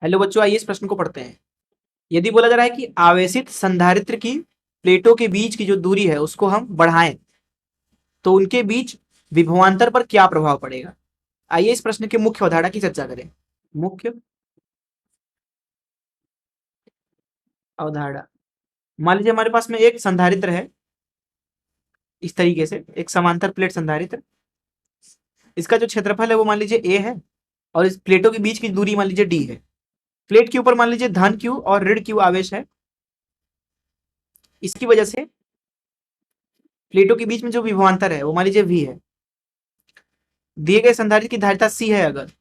Hello बच्चों, आइए इस प्रश्न को पढ़ते हैं। यदि बोला जा रहा है कि आवेशित संधारित्र की प्लेटों के बीच की जो दूरी है उसको हम बढ़ाएं तो उनके बीच विभवांतर पर क्या प्रभाव पड़ेगा। आइए इस प्रश्न के मुख्य अवधारणा की चर्चा करें। मुख्य अवधारणा, मान लीजिए हमारे पास में एक संधारित्र है, इस तरीके से एक समांतर प्लेट संधारित्र। इसका जो क्षेत्रफल है वो मान लीजिए ए है और इस प्लेटों के बीच की दूरी मान लीजिए डी है। प्लेट के ऊपर मान लीजिए धन क्यू और ऋण क्यू आवेश है। इसकी वजह से प्लेटों के बीच में जो विभवांतर है वो मान लीजिए वी है। दिए गए संधारित्र की धारिता सी है, अगर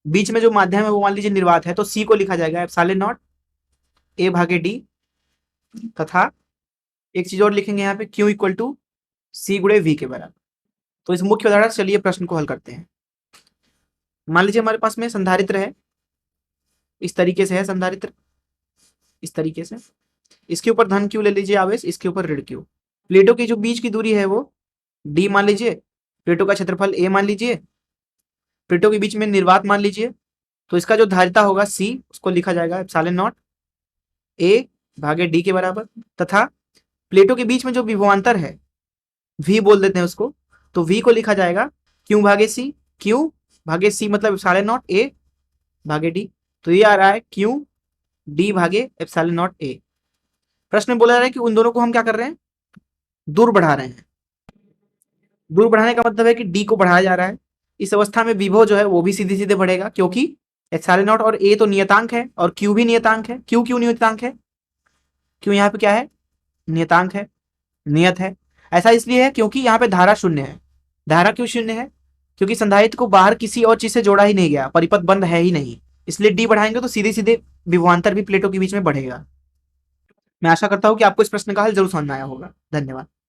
बीच में जो माध्यम है वो मान लीजिए निर्वात है, तो सी को लिखा जाएगा एप्सिलॉन नॉट ए भागे डी, तथा एक चीज और लिखेंगे यहाँ पे क्यू इक्वल टू सी गुणे वी के बराबर। तो इस मुख्य उदाहरण से चलिए प्रश्न को हल करते हैं। मान लीजिए हमारे पास में संधारित्र है, इस तरीके से है संधारित्र, इस तरीके से। इसके ऊपर धन क्यू ले लीजिए आवेश, इसके ऊपर ऋण क्यू। प्लेटों की जो बीच की दूरी है वो डी मान लीजिए, प्लेटों का क्षेत्रफल ए मान लीजिए, प्लेटों के बीच में निर्वात मान लीजिए। तो इसका जो धारिता होगा सी, उसको लिखा जाएगा एप्सिलॉन नॉट ए भागे डी के बराबर, तथा प्लेटों के बीच में जो विभवांतर है वी बोल देते हैं उसको, तो वी को लिखा जाएगा क्यू भागे सी, क्यू भागे सी मतलब एप्सिलॉन नॉट ए भागे डी। तो ये आ रहा है क्यू डी भागे एप्सिलॉन नॉट ए। प्रश्न में बोला जा रहा है कि उन दोनों को हम क्या कर रहे हैं, दूर बढ़ा रहे हैं। दूर बढ़ाने का मतलब है कि डी को बढ़ाया जा रहा है। इस अवस्था में विभव जो है वो भी सीधे सीधे बढ़ेगा, क्योंकि एप्सिलॉन नॉट और ए तो नियतांक है और क्यू भी नियतांक है। क्यू क्यों नियतांक है, क्यों यहाँ पे क्या है, नियतांक है, नियत है। ऐसा इसलिए है क्योंकि यहाँ पे धारा शून्य है। धारा क्यों शून्य है, क्योंकि संधारित्र को बाहर किसी और चीज से जोड़ा ही नहीं गया, परिपथ बंद है ही नहीं, इसलिए डी बढ़ाएंगे तो सीधे सीधे विभवांतर भी प्लेटों के बीच में बढ़ेगा। मैं आशा करता हूं कि आपको इस प्रश्न का हल जरूर समझ में आया होगा। धन्यवाद।